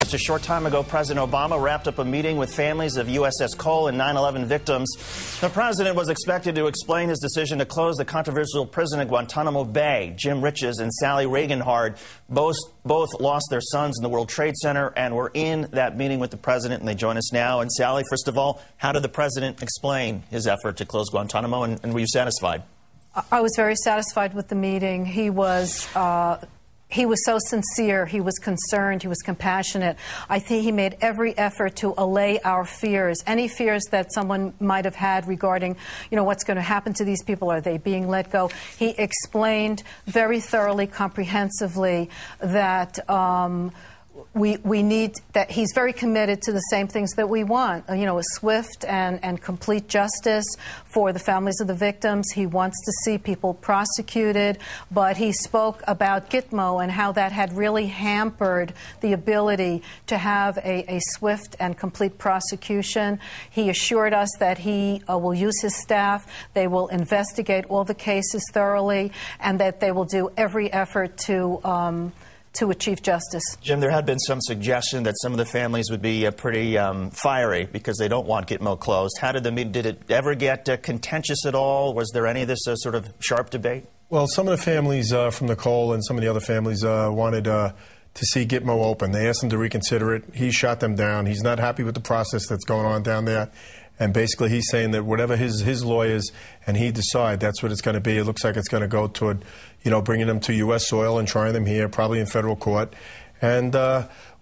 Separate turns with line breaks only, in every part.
Just a short time ago, President Obama wrapped up a meeting with families of USS Cole and 9/11 victims. The president was expected to explain his decision to close the controversial prison at Guantanamo Bay. Jim Riches and Sally Reaganhard both lost their sons in the World Trade Center and were in that meeting with the president, and they join us now. And Sally, first of all, how did the president explain his effort to close Guantanamo, and were you satisfied?
I was very satisfied with the meeting. He was so sincere. He was concerned. He was compassionate. I think he made every effort to allay our fears, any fears that someone might have had regarding, what's going to happen to these people. Are they being let go? He explained very thoroughly, comprehensively that we need, that he's very committed to the same things that we want, a swift and complete justice for the families of the victims. He wants to see people prosecuted, but he spoke about Gitmo and how that had really hampered the ability to have a swift and complete prosecution. He assured us that he will use his staff, they will investigate all the cases thoroughly, and that they will do every effort to achieve justice.
Jim, there had been some suggestion that some of the families would be pretty fiery because they don't want Gitmo closed. How did the meeting, did it ever get contentious at all? Was there any of this sort of sharp debate?
Well, some of the families from the Cole and some of the other families wanted to see Gitmo open. They asked him to reconsider it. He shot them down. He's not happy with the process that's going on down there. And basically he's saying that whatever his lawyers and he decide, that's what it's going to be. It looks like it's going to go toward, bringing them to U.S. soil and trying them here, probably in federal court. And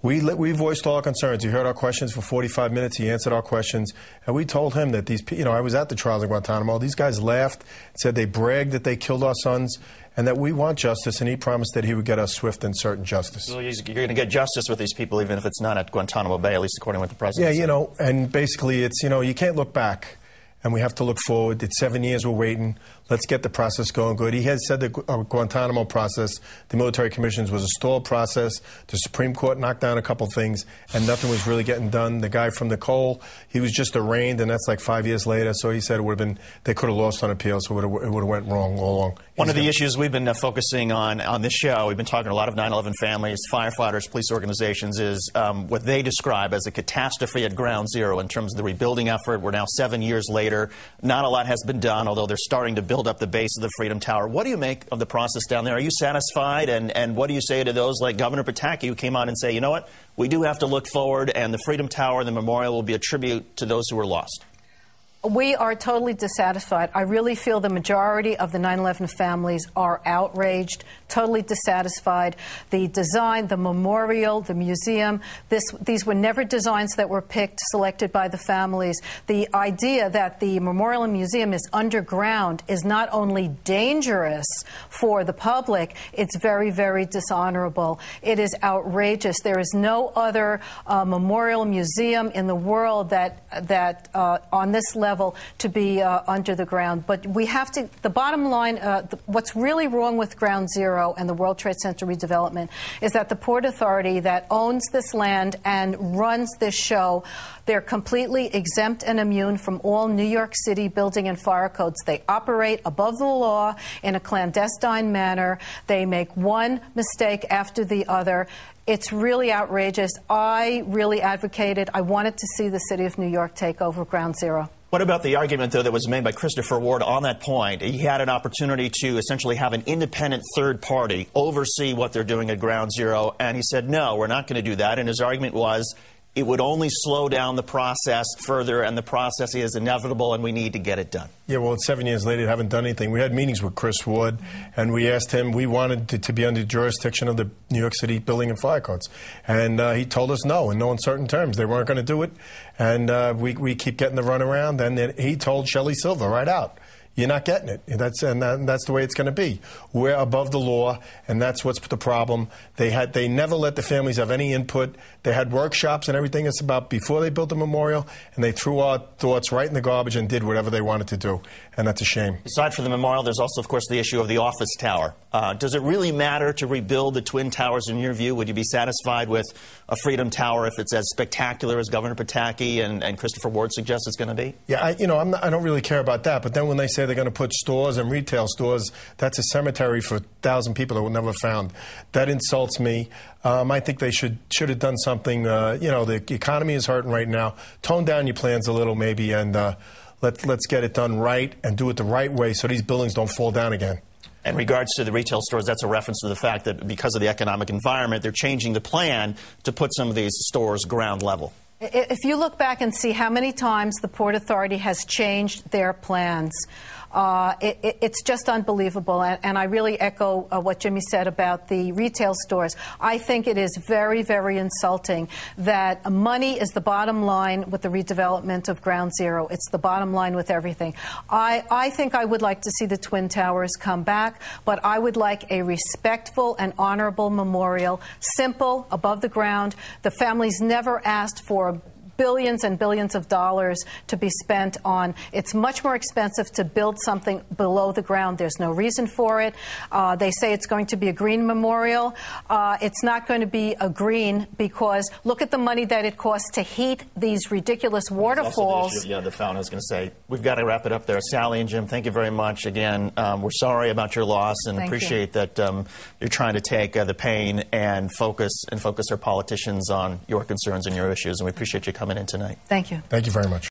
we voiced all our concerns. He heard our questions for 45 minutes. He answered our questions. And we told him that these, I was at the trials in Guantanamo. These guys laughed, said they bragged that they killed our sons, and that we want justice, and he promised that he would get us swift and certain justice.
Well, you're going to get justice with these people, even if it's not at Guantanamo Bay, at least according to what the president said.
Yeah, and basically it's, you can't look back, and we have to look forward. It's 7 years we're waiting. Let's get the process going good. He had said the Guantanamo process, the military commissions, was a stalled process. The Supreme Court knocked down a couple things, and nothing was really getting done. The guy from the Cole, he was just arraigned, and that's like 5 years later. So he said it would have been, they could have lost on appeal, so it would have went wrong all along.
One of the issues we've been focusing on this show, we've been talking to a lot of 9/11 families, firefighters, police organizations, is what they describe as a catastrophe at ground zero in terms of the rebuilding effort. We're now 7 years later. Not a lot has been done, although they're starting to build up the base of the Freedom Tower. What do you make of the process down there? Are you satisfied? And what do you say to those like Governor Pataki who came on and say, you know what, we do have to look forward, and the Freedom Tower and the memorial will be a tribute to those who were lost?
We are totally dissatisfied. I really feel the majority of the 9/11 families are outraged, totally dissatisfied. The design, the memorial, the museum, these were never designs that were picked, selected by the families. The idea that the memorial and museum is underground is not only dangerous for the public, it's very, very dishonorable. It is outrageous. There is no other memorial museum in the world that on this level to be under the ground. But we have to, the bottom line, what's really wrong with Ground Zero and the World Trade Center redevelopment is that the Port Authority that owns this land and runs this show, they're completely exempt and immune from all New York City building and fire codes. They operate above the law in a clandestine manner. They make one mistake after the other. It's really outrageous. I really advocated, I wanted to see the city of New York take over Ground Zero.
What about the argument, though, that was made by Christopher Ward on that point? He had an opportunity to essentially have an independent third party oversee what they're doing at Ground Zero, and he said, no, we're not going to do that. And his argument was it would only slow down the process further, and the process is inevitable, and we need to get it done.
Yeah, well, it's 7 years later, they haven't done anything. We had meetings with Chris Wood, and we asked him, we wanted to be under jurisdiction of the New York City Building and Fire Codes. And he told us no, in no uncertain terms. They weren't going to do it, and we keep getting the runaround. And he told Shelley Silver right out, you're not getting it. That's the way it's going to be. We're above the law, and that's what's the problem. They never let the families have any input. They had workshops and everything it's about before they built the memorial, and they threw our thoughts right in the garbage and did whatever they wanted to do. and that's a shame.
Aside from the memorial, there's also, of course, the issue of the office tower. Does it really matter to rebuild the Twin Towers in your view? Would you be satisfied with a Freedom Tower if it's as spectacular as Governor Pataki and Christopher Ward suggests it's going to be?
Yeah, I don't really care about that. But then when they say they're going to put stores and retail stores, that's a cemetery for 1,000 people that were never found. That insults me. I think they should have done something. The economy is hurting right now. Tone down your plans a little, maybe, and let's get it done right and do it the right way so these buildings don't fall down again.
In regards to the retail stores, that's a reference to the fact that because of the economic environment, they're changing the plan to put some of these stores ground level.
If you look back and see how many times the Port Authority has changed their plans, it's just unbelievable. And I really echo what Jimmy said about the retail stores. I think it is very, very insulting that money is the bottom line with the redevelopment of Ground Zero. It's the bottom line with everything. I think I would like to see the Twin Towers come back, but I would like a respectful and honorable memorial, simple, above the ground. The families never asked for billions and billions of dollars to be spent on. It's much more expensive to build something below the ground. There's no reason for it. They say it's going to be a green memorial. It's not going to be a green because look at the money that it costs to heat these ridiculous waterfalls.
The fountain. I was going to say, we've got to wrap it up there. Sally and Jim, thank you very much. Again, we're sorry about your loss and appreciate that you're trying to take the pain and focus our politicians on your concerns and your issues. And we appreciate you coming in tonight.
Thank you.
Thank you very much.